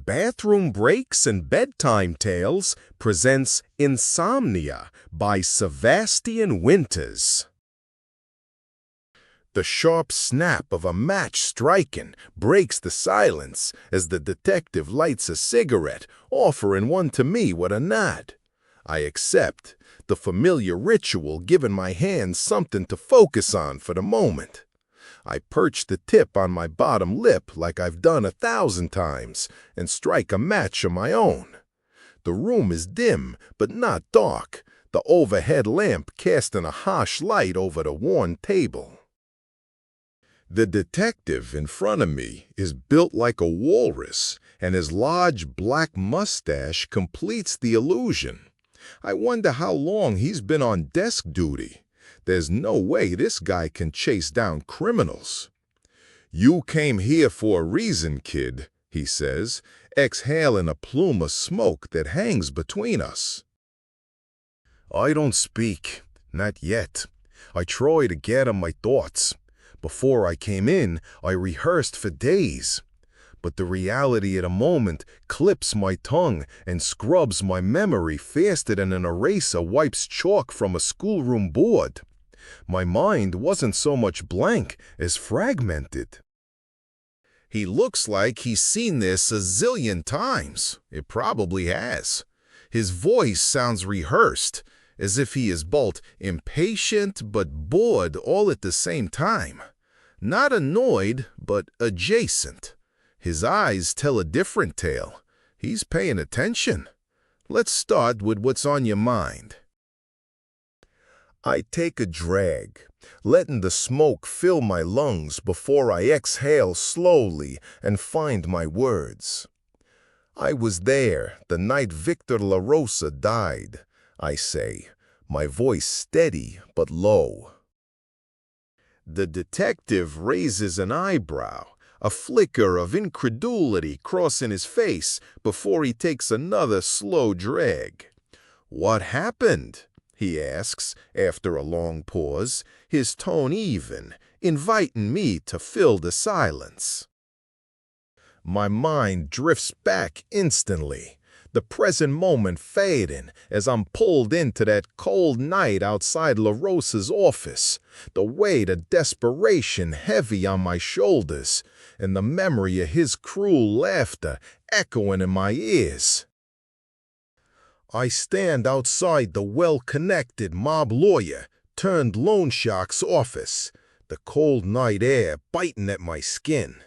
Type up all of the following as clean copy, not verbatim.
Bathroom Breaks and Bedtime Tales presents Insomnia by Sevastian Winters. The sharp snap of a match striking breaks the silence as the detective lights a cigarette, offering one to me with a nod. I accept, the familiar ritual giving my hands something to focus on for the moment. I perch the tip on my bottom lip like I've done 1,000 times and strike a match of my own. The room is dim, but not dark, the overhead lamp casting a harsh light over the worn table. The detective in front of me is built like a walrus, and his large black mustache completes the illusion. I wonder how long he's been on desk duty. There's no way this guy can chase down criminals. "You came here for a reason, kid," he says, exhaling a plume of smoke that hangs between us. I don't speak, not yet. I try to gather my thoughts. Before I came in, I rehearsed for days. But the reality of the moment clips my tongue and scrubs my memory faster than an eraser wipes chalk from a schoolroom board. My mind wasn't so much blank as fragmented. He looks like he's seen this a zillion times. It probably has. His voice sounds rehearsed, as if he is both impatient but bored all at the same time. Not annoyed, but adjacent. His eyes tell a different tale. He's paying attention. Let's start with what's on your mind. I take a drag, letting the smoke fill my lungs before I exhale slowly and find my words. I was there the night Victor La Rosa died, I say, my voice steady but low. The detective raises an eyebrow, a flicker of incredulity crossing his face before he takes another slow drag. "What happened?" he asks after a long pause, his tone even, inviting me to fill the silence. My mind drifts back instantly, the present moment fading as I'm pulled into that cold night outside La Rosa's office, the weight of desperation heavy on my shoulders, and the memory of his cruel laughter echoing in my ears. I stand outside the well-connected mob lawyer turned loan shark's office, the cold night air biting at my skin.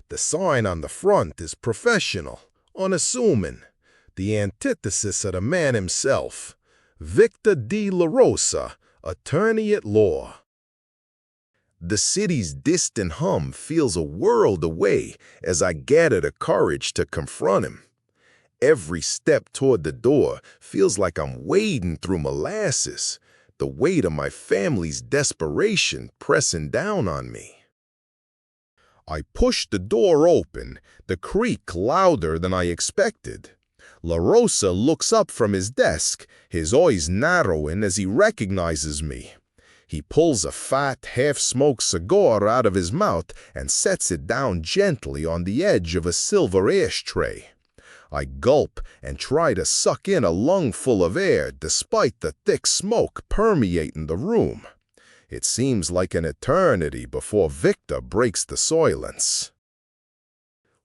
The sign on the front is professional, unassuming, the antithesis of the man himself, Victor D. La Rosa, attorney at law. The city's distant hum feels a world away as I gather the courage to confront him. Every step toward the door feels like I'm wading through molasses, the weight of my family's desperation pressing down on me. I push the door open, the creak louder than I expected. La Rosa looks up from his desk, his eyes narrowing as he recognizes me. He pulls a fat, half-smoked cigar out of his mouth and sets it down gently on the edge of a silver ashtray. I gulp and try to suck in a lungful of air despite the thick smoke permeating the room. It seems like an eternity before Victor breaks the silence.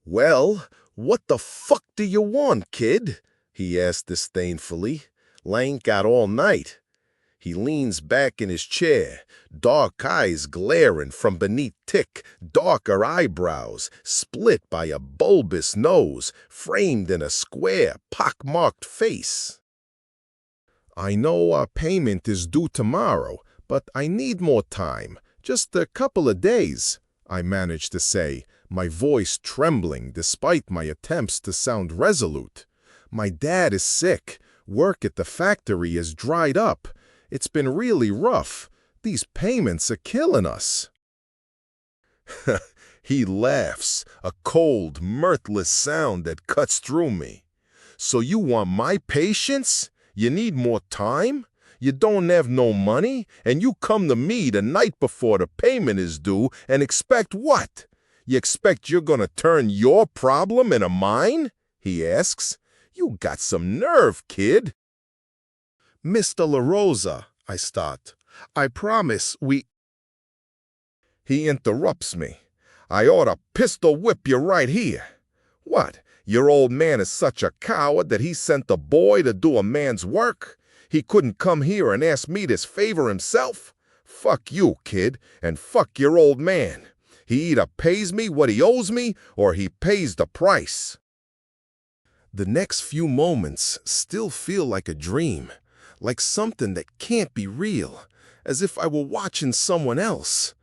"Well, what the fuck do you want, kid?" he asks disdainfully. "Ain't got all night." He leans back in his chair, dark eyes glaring from beneath thick, darker eyebrows, split by a bulbous nose, framed in a square, pock-marked face. "I know our payment is due tomorrow, but I need more time, just a couple of days," I manage to say, my voice trembling despite my attempts to sound resolute. "My dad is sick. Work at the factory is dried up. It's been really rough. These payments are killing us." He laughs, a cold, mirthless sound that cuts through me. "So you want my patience? You need more time? You don't have no money, and you come to me the night before the payment is due and expect what? You expect you're gonna turn your problem into mine?" he asks. "You got some nerve, kid." "Mr. La Rosa," I start. "I promise we—" He interrupts me. "I ought to pistol whip you right here. What, your old man is such a coward that he sent a boy to do a man's work? He couldn't come here and ask me this favor himself? Fuck you, kid, and fuck your old man. He either pays me what he owes me, or he pays the price." The next few moments still feel like a dream, like something that can't be real, as if I were watching someone else.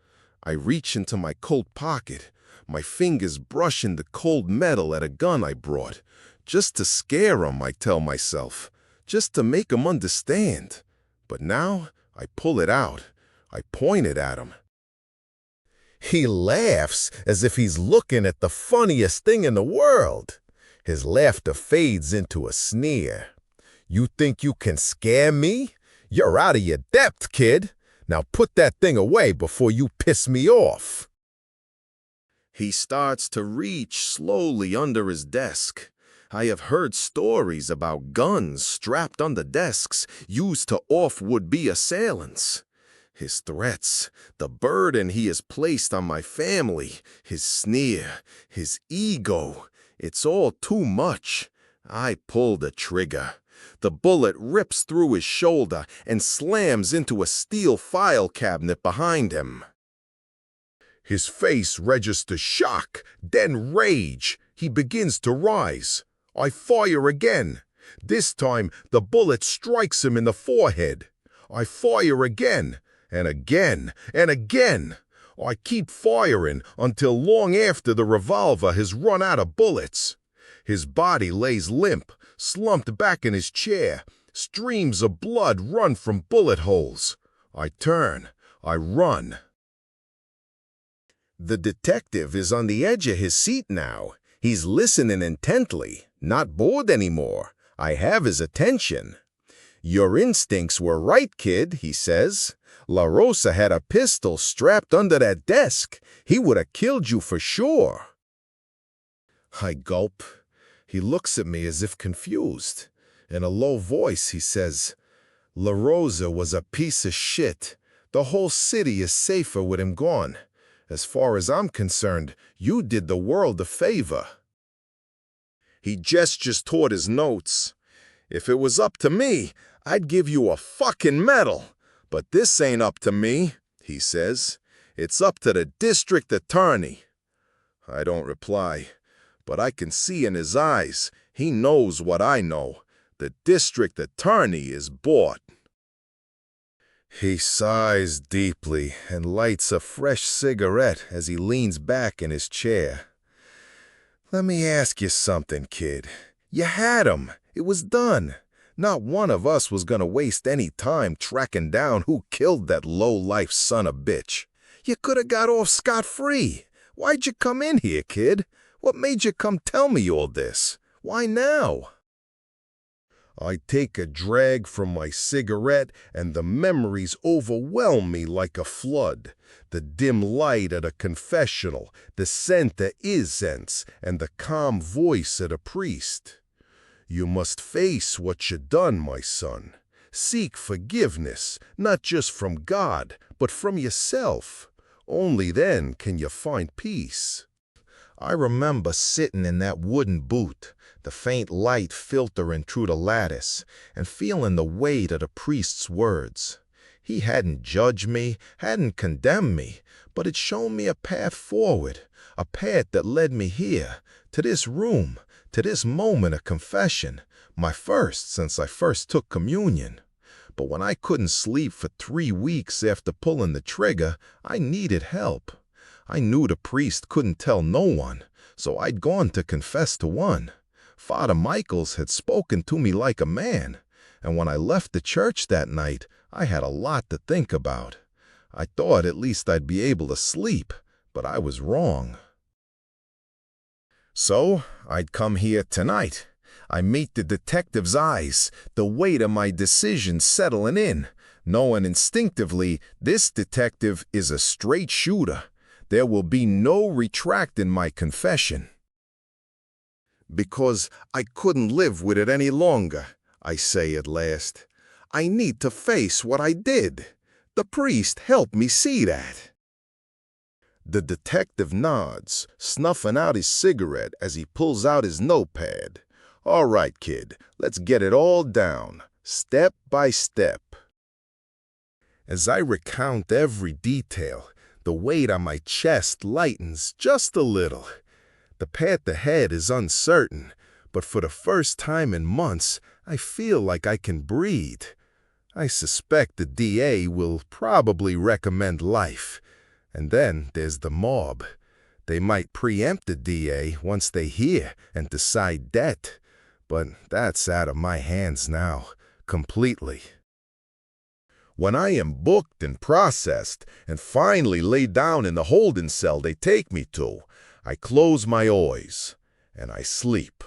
I reach into my coat pocket, my fingers brushing the cold metal at a gun I brought. Just to scare him, I tell myself. Just to make him understand. But now I pull it out. I point it at him. He laughs as if he's looking at the funniest thing in the world. His laughter fades into a sneer. "You think you can scare me? You're out of your depth, kid. Now put that thing away before you piss me off." He starts to reach slowly under his desk. I have heard stories about guns strapped under desks used to off would-be assailants. His threats, the burden he has placed on my family, his sneer, his ego, it's all too much. I pull the trigger. The bullet rips through his shoulder and slams into a steel file cabinet behind him. His face registers shock, then rage. He begins to rise. I fire again. This time, the bullet strikes him in the forehead. I fire again, and again, and again. I keep firing until long after the revolver has run out of bullets. His body lays limp, slumped back in his chair. Streams of blood run from bullet holes. I turn. I run. The detective is on the edge of his seat now. He's listening intently, not bored anymore. I have his attention. "Your instincts were right, kid," he says. "La Rosa had a pistol strapped under that desk. He would have killed you for sure." I gulp. He looks at me as if confused. In a low voice, he says, "La Rosa was a piece of shit. The whole city is safer with him gone. As far as I'm concerned, you did the world a favor." He gestures toward his notes. "If it was up to me, I'd give you a fucking medal. But this ain't up to me," he says. "It's up to the district attorney." I don't reply, but I can see in his eyes he knows what I know. The district attorney is bought. He sighs deeply and lights a fresh cigarette as he leans back in his chair. "Let me ask you something, kid. You had him. It was done. Not one of us was gonna waste any time tracking down who killed that low-life son of a bitch. You could have got off scot-free. Why'd you come in here, kid? What made you come tell me all this? Why now?" I take a drag from my cigarette, and the memories overwhelm me like a flood. The dim light at a confessional, the scent of incense, and the calm voice of a priest. "You must face what you done, my son. Seek forgiveness, not just from God, but from yourself. Only then can you find peace." I remember sitting in that wooden booth, the faint light filtering through the lattice, and feeling the weight of the priest's words. He hadn't judged me, hadn't condemned me, but had shown me a path forward, a path that led me here, to this room, to this moment of confession, my first since I first took communion. But when I couldn't sleep for 3 weeks after pulling the trigger, I needed help. I knew the priest couldn't tell no one, so I'd gone to confess to one. Father Michaels had spoken to me like a man, and when I left the church that night, I had a lot to think about. I thought at least I'd be able to sleep, but I was wrong. So I'd come here tonight. I meet the detective's eyes, the weight of my decision settling in, knowing instinctively this detective is a straight shooter. There will be no retracting my confession. Because I couldn't live with it any longer, I say at last. I need to face what I did. The priest helped me see that. The detective nods, snuffing out his cigarette as he pulls out his notepad. All right, kid, let's get it all down, step by step. As I recount every detail, the weight on my chest lightens just a little. The path ahead is uncertain, but for the first time in months, I feel like I can breathe. I suspect the DA will probably recommend life. And then there's the mob. They might preempt the DA once they hear and decide debt. But that's out of my hands now, completely. When I am booked and processed and finally laid down in the holding cell they take me to, I close my eyes and I sleep.